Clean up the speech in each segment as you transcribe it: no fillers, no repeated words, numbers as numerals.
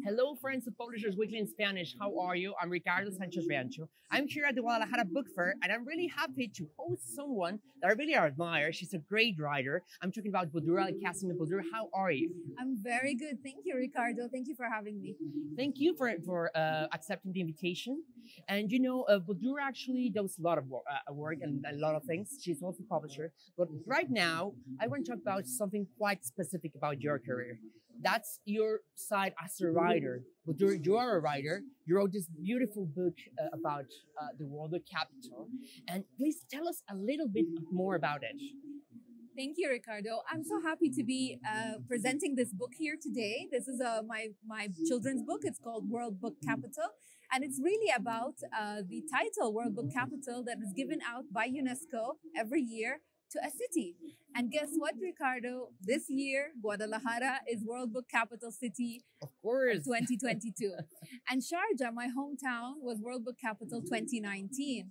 Hello, friends of Publishers Weekly in Spanish. How are you? I'm Ricardo Sanchez Rancho. I'm here at the Guadalajara Book Fair, and I'm really happy to host someone that I really admire. She's a great writer. I'm talking about Bodour Al Qasimi. Bodour, how are you? I'm very good. Thank you, Ricardo. Thank you for having me. Thank you for accepting the invitation. And you know, Bodour actually does a lot of work and a lot of things. She's also a publisher. But right now, I want to talk about something quite specific about your career. That's your side as a writer. Bodour, you are a writer. You wrote this beautiful book about the world of capital. And please tell us a little bit more about it. Thank you, Ricardo. I'm so happy to be presenting this book here today. This is my children's book. It's called World Book Capital. And it's really about the title World Book Capital that is given out by UNESCO every year to a city. And guess what, Ricardo? This year, Guadalajara is World Book Capital City of course 2022. And Sharjah, my hometown, was World Book Capital 2019.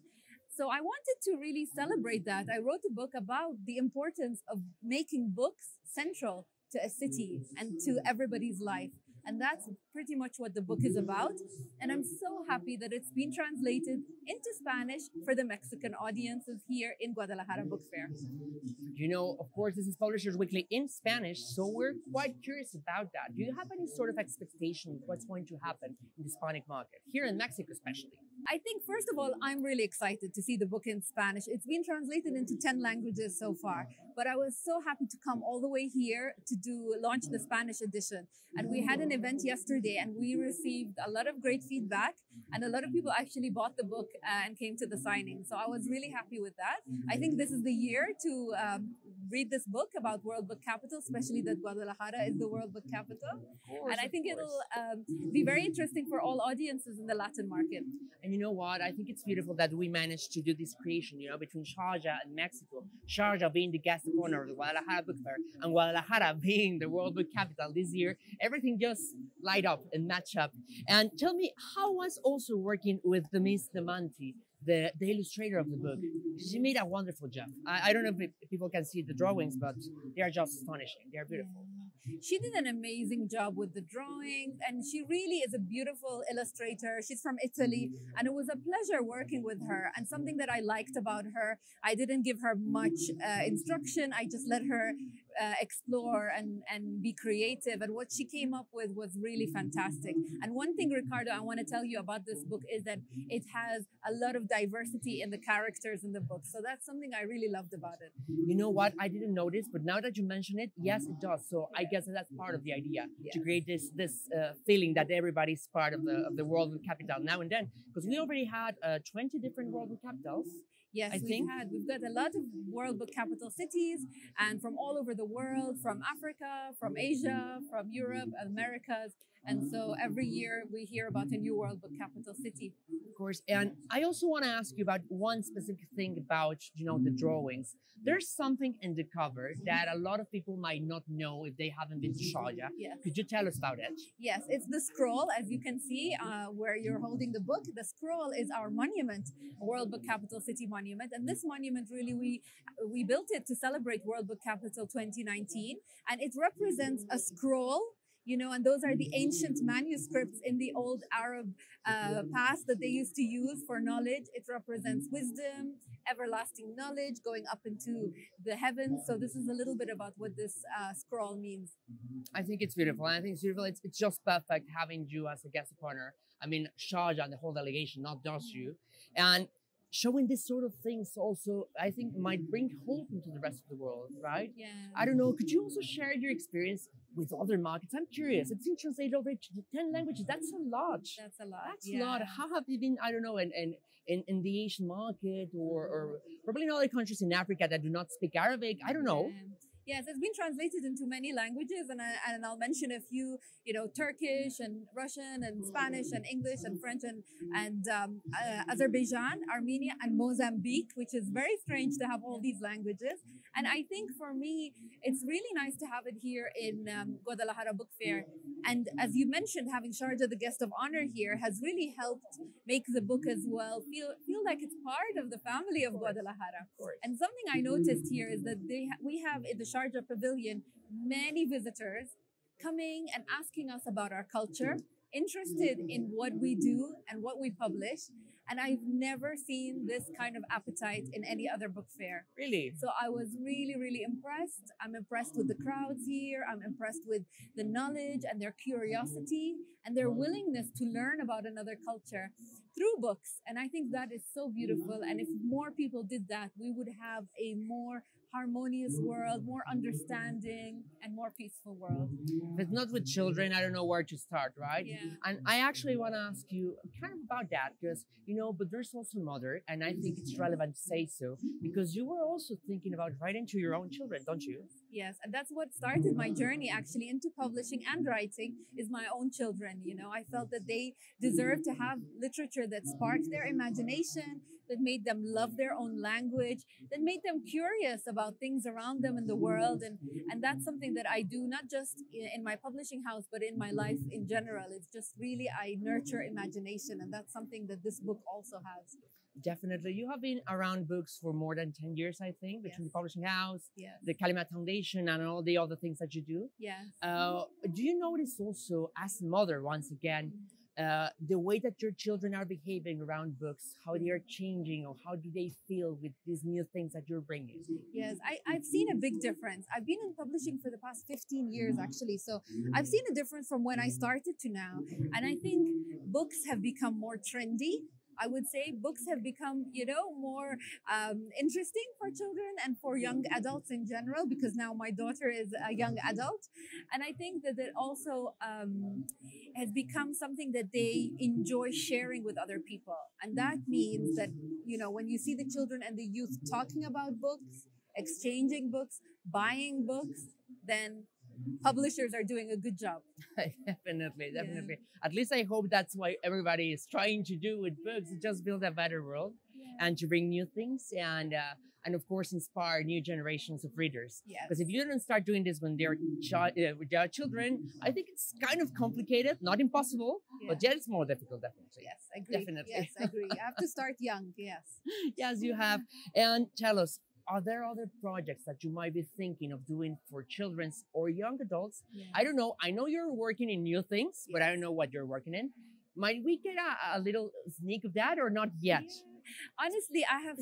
So I wanted to really celebrate that. I wrote a book about the importance of making books central to a city and to everybody's life. And that's pretty much what the book is about. And I'm so happy that it's been translated into Spanish for the Mexican audiences here in Guadalajara Book Fair. You know, of course, this is Publishers Weekly in Spanish, so we're quite curious about that. Do you have any sort of expectation of what's going to happen in the Hispanic market, here in Mexico especially? I think, first of all, I'm really excited to see the book in Spanish. It's been translated into 10 languages so far, but I was so happy to come all the way here to launch the Spanish edition. And we had an event yesterday and we received a lot of great feedback, and a lot of people actually bought the book and came to the signing. So I was really happy with that. I think this is the year to read this book about World Book Capital, especially that Guadalajara is the World Book Capital. And I think it'll be very interesting for all audiences in the Latin market. And you know what? I think it's beautiful that we managed to do this creation, you know, between Sharjah and Mexico. Sharjah being the guest of honor of the Guadalajara Book Fair, and Guadalajara being the World Book Capital this year. Everything just light up and match up. And tell me, how was also working with the Miss Demanti, the illustrator of the book? She made a wonderful job. I don't know if people can see the drawings, but they are just astonishing. They are beautiful. She did an amazing job with the drawings, and she really is a beautiful illustrator. She's from Italy, and it was a pleasure working with her. And something that I liked about her, I didn't give her much instruction. I just let her explore and be creative. And what she came up with was really fantastic. And one thing, Ricardo, I want to tell you about this book is that it has a lot of diversity in the characters in the book. So that's something I really loved about it. You know what? I didn't notice, but now that you mention it, yes, it does. So I guess that's part of the idea, to create this feeling that everybody's part of the World Book Capital now and then. Because we already had 20 different World Book Capitals. Yes, we've got a lot of World Book Capital cities, and from all over the world, from Africa, from Asia, from Europe, Americas. And so every year we hear about a new World Book Capital city. Of course. And I also want to ask you about one specific thing about, you know, the drawings. There's something in the cover that a lot of people might not know if they haven't been to Sharjah. Yes. Could you tell us about it? Yes, it's the scroll, as you can see, where you're holding the book. The scroll is our monument, World Book Capital City Monument. And this monument, really, we built it to celebrate World Book Capital 2019. And it represents a scroll, you know, and those are the ancient manuscripts in the old Arab past that they used to use for knowledge. It represents wisdom, everlasting knowledge going up into the heavens. So this is a little bit about what this scroll means. I think it's beautiful. I think it's beautiful. It's just perfect having you as a guest partner. I mean, Sharjah and the whole delegation, not just you. And showing this sort of things also, I think, might bring hope into the rest of the world, right? Yeah. I don't know. Could you also share your experience with other markets? I'm curious. It's been translated over to 10 languages. That's a lot. That's a lot. That's a lot. How have you been, I don't know, in the Asian market or probably in other countries in Africa that do not speak Arabic? I don't know. Yes, it's been translated into many languages, and I'll mention a few, you know, Turkish and Russian and Spanish and English and French and Azerbaijan, Armenia, and Mozambique, which is very strange to have all these languages. And I think for me, it's really nice to have it here in Guadalajara Book Fair. And as you mentioned, having Sharjah, the guest of honor here, has really helped make the book as well feel like it's part of the family of Guadalajara. And something I noticed here is that we have in the Sharjah Pavilion many visitors coming and asking us about our culture, interested in what we do and what we publish. And I've never seen this kind of appetite in any other book fair. Really? So I was really, really impressed. I'm impressed with the crowds here. I'm impressed with the knowledge and their curiosity and their willingness to learn about another culture through books. And I think that is so beautiful. And if more people did that, we would have a more harmonious world, more understanding, and more peaceful world. If it's not with children, I don't know where to start, right? Yeah. And I actually want to ask you kind of about that because, but there's also mother, and I think it's relevant to say so because you were also thinking about writing to your own children, don't you? Yes, and that's what started my journey actually into publishing and writing is my own children. I felt that they deserve to have literature that sparked their imagination, that made them love their own language, that made them curious about things around them in the world. And that's something that I do, not just in my publishing house, but in my life in general. It's just really, I nurture imagination. And that's something that this book also has. Definitely. You have been around books for more than 10 years, I think, between the publishing house, the Kalimat Foundation, and all the other things that you do. Yes. Do you notice also, as a mother, once again, the way that your children are behaving around books, how they are changing, or how do they feel with these new things that you're bringing? Yes, I've seen a big difference. I've been in publishing for the past 15 years, actually. So I've seen a difference from when I started to now. And I think books have become more trendy. I would say books have become, more interesting for children and for young adults in general, because now my daughter is a young adult. And I think that it also has become something that they enjoy sharing with other people. And that means that, when you see the children and the youth talking about books, exchanging books, buying books, then publishers are doing a good job. Definitely. At least I hope that's what everybody is trying to do with books, just build a better world and to bring new things and of course inspire new generations of readers. Because if you don't start doing this when they're children, I think it's kind of complicated, not impossible, but yet it's more difficult, definitely. Yes, I agree. Definitely. Yes, I agree. You have to start young, yes. Yes, you have. And tell us, are there other projects that you might be thinking of doing for children's or young adults? I don't know. I know you're working in new things, but I don't know what you're working in. Might we get a little sneak of that or not yet? Honestly, I have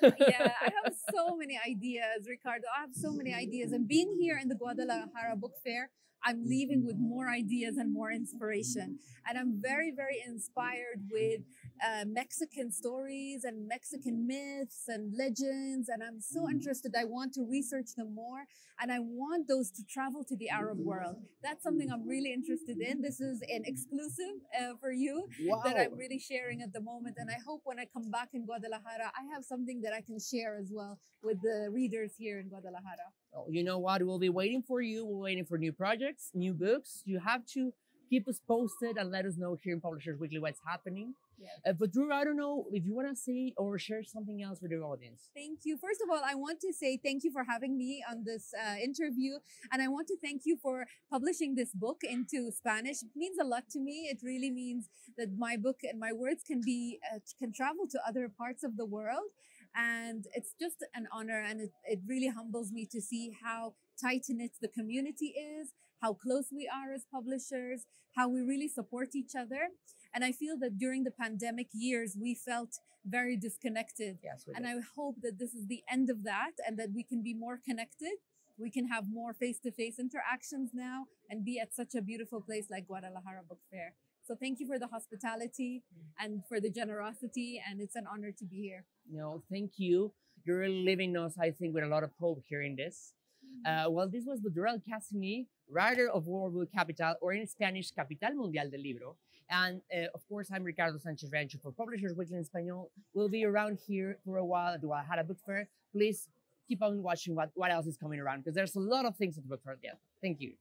I have so many ideas, Ricardo. I have so many ideas. And being here in the Guadalajara Book Fair, I'm leaving with more ideas and more inspiration. And I'm very, very inspired with Mexican stories and Mexican myths and legends. And I'm so interested. I want to research them more. And I want those to travel to the Arab world. That's something I'm really interested in. This is an exclusive for you that I'm really sharing at the moment. And I hope when I come back in Guadalajara, I have something that I can share as well with the readers here in Guadalajara. Oh, you know what? We'll be waiting for you. We're waiting for new projects, new books. You have to keep us posted and let us know here in Publishers Weekly what's happening. But Drew, I don't know if you want to say or share something else with your audience. Thank you. First of all, I want to say thank you for having me on this interview. And I want to thank you for publishing this book into Spanish. It means a lot to me. It really means that my book and my words can travel to other parts of the world. And it's just an honor, and it really humbles me to see how tight-knit the community is, how close we are as publishers, how we really support each other. And I feel that during the pandemic years, we felt very disconnected. Yes, and I hope that this is the end of that and that we can be more connected. We can have more face-to-face interactions now and be at such a beautiful place like Guadalajara Book Fair. So thank you for the hospitality and for the generosity, and it's an honor to be here. No, thank you. You're leaving us, I think, with a lot of hope hearing this. Well, this was Bodour Al Qasimi, writer of World Book Capital, or in Spanish, Capital Mundial del Libro. And of course, I'm Ricardo Sanchez Rancho for Publishers Weekly in Español. We'll be around here for a while at the Guadalajara Book Fair. Please keep on watching what else is coming around, because there's a lot of things at the book fair. Thank you.